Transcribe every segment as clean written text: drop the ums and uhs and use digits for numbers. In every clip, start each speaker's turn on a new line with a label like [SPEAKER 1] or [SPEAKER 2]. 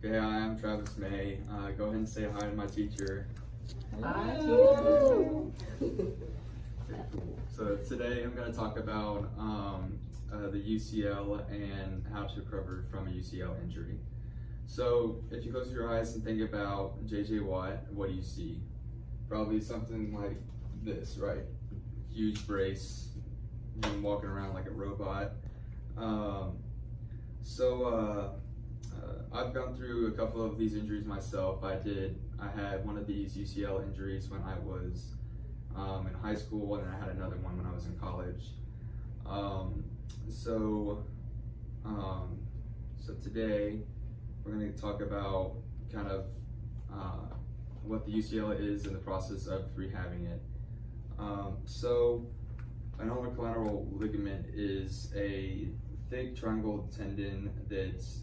[SPEAKER 1] Okay, hi, I'm Travis May. Go ahead and say hi to my teacher.
[SPEAKER 2] Hi, teacher.
[SPEAKER 1] Okay, cool. So today I'm going to talk about the UCL and how to recover from a UCL injury. So if you close your eyes and think about J.J. Watt, what do you see? Probably something like this, right? Huge brace, him walking around like a robot. I've gone through a couple of these injuries myself. I had one of these UCL injuries when I was in high school, and I had another one when I was in college. So today we're going to talk about kind of what the UCL is and the process of rehabbing it. So an ulnar collateral ligament is a thick triangle tendon that's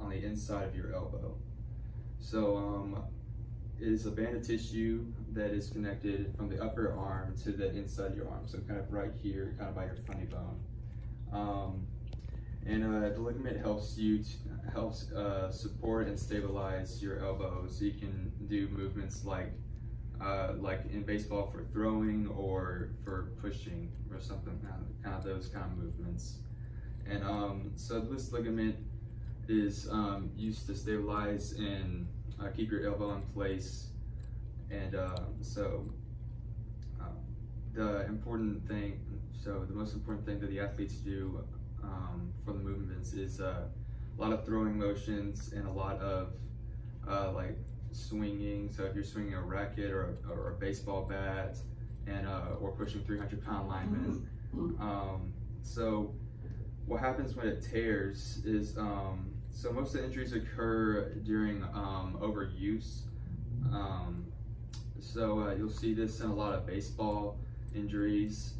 [SPEAKER 1] on the inside of your elbow. So it is a band of tissue that is connected from the upper arm to the inside of your arm. So kind of right here, kind of by your funny bone. The ligament helps support and stabilize your elbow, so you can do movements like in baseball for throwing or for pushing or something, kind of those kind of movements. And so this ligament is used to stabilize and keep your elbow in place. And the most important thing that the athletes do for the movements is a lot of throwing motions and a lot of like swinging. So if you're swinging a racket or a baseball bat and or pushing 300-pound linemen. So what happens when it tears is so most of the injuries occur during overuse. You'll see this in a lot of baseball injuries.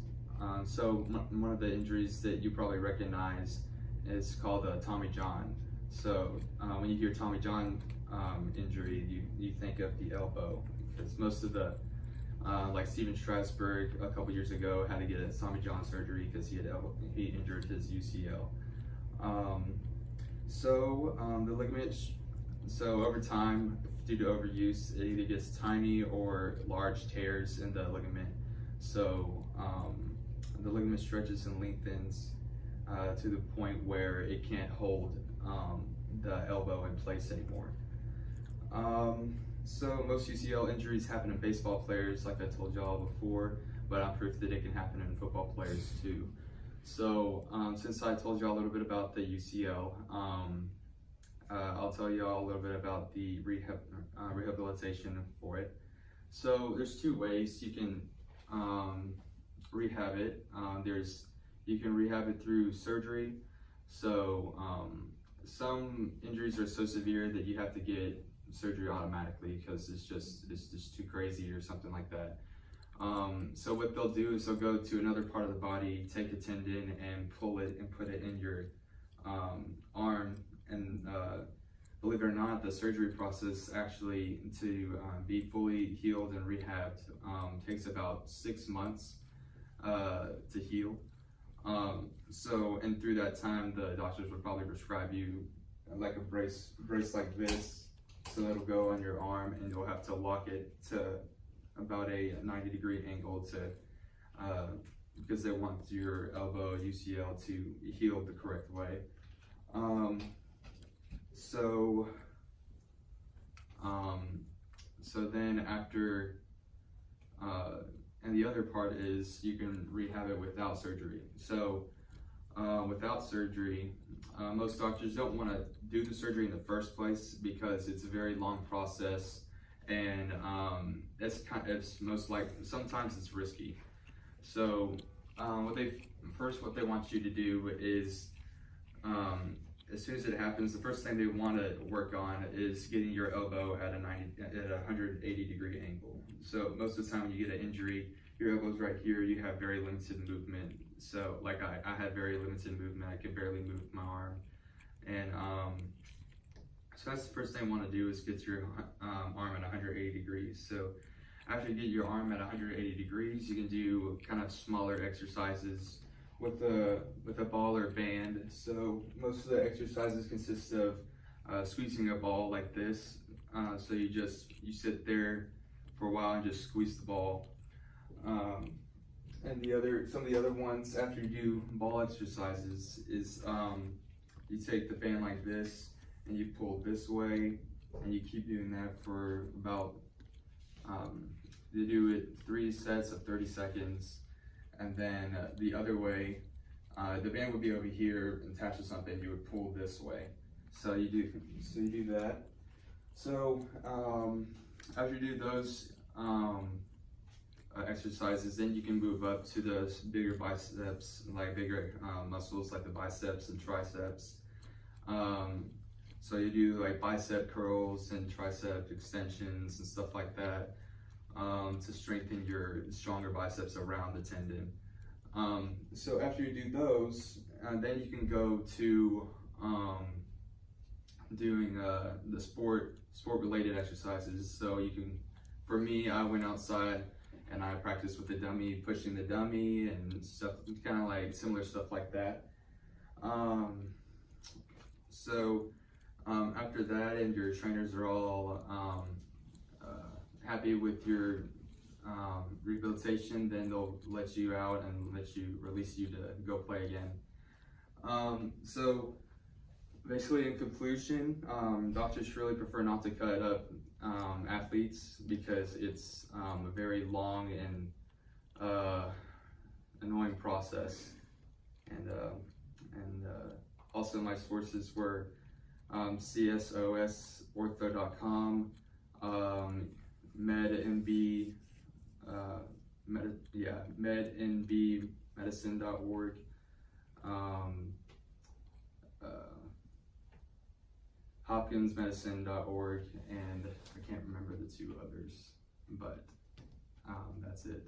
[SPEAKER 1] So one of the injuries that you probably recognize is called Tommy John. So when you hear Tommy John injury, you think of the elbow, because most of the like Steven Strasburg a couple years ago had to get a Tommy John surgery because he injured his UCL. The ligament, so over time, due to overuse, it either gets tiny or large tears in the ligament. So the ligament stretches and lengthens to the point where it can't hold the elbow in place anymore. So most UCL injuries happen in baseball players, like I told y'all before, but I'm proof that it can happen in football players too. So since I told y'all a little bit about the UCL, I'll tell y'all a little bit about the rehabilitation for it. So there's two ways you can rehab it. You can rehab it through surgery. So some injuries are so severe that you have to get surgery automatically because it's just too crazy or something like that. So what they'll do is they'll go to another part of the body, take a tendon and pull it and put it in your arm. And believe it or not, the surgery process actually to be fully healed and rehabbed takes about 6 months to heal. And through that time, the doctors would probably prescribe you like a brace like this. So it'll go on your arm and you'll have to lock it to about a 90-degree angle because they want your elbow UCL to heal the correct way. Then after, and the other part is you can rehab it without surgery. So without surgery, most doctors don't want to do the surgery in the first place because it's a very long process, and sometimes it's risky. So what they want you to do is as soon as it happens, the first thing they want to work on is getting your elbow at a 180-degree angle. So most of the time when you get an injury, your elbow's right here, you have very limited movement. So like I had very limited movement, I could barely move my arm. And so that's the first thing I want to do is get your arm at 180 degrees. So after you get your arm at 180 degrees, you can do kind of smaller exercises with a ball or band. So most of the exercises consist of squeezing a ball like this. So you sit there for a while and just squeeze the ball. And some of the other ones after you do ball exercises is you take the band like this and you pull this way, and you keep doing that for about you do it 3 sets of 30 seconds, and then the other way, the band would be over here and attached to something. You would pull this way. So you do that. So after you do those exercises, then you can move up to the bigger biceps, like bigger muscles like the biceps and triceps. So you do like bicep curls and tricep extensions and stuff like that to strengthen your stronger biceps around the tendon. So after you do those, then you can go to doing the sport related exercises. So you can, for me, I went outside and I practiced with the dummy, pushing the dummy and stuff, kind of like similar stuff like that. After that, and your trainers are all happy with your rehabilitation, then they'll let you out and release you to go play again. So basically, in conclusion, doctors really prefer not to cut up athletes because it's a very long and annoying process. And also my sources were csosortho.com, mednbmedicine.org, hopkinsmedicine.org, and I can't remember the 2 others, but that's it.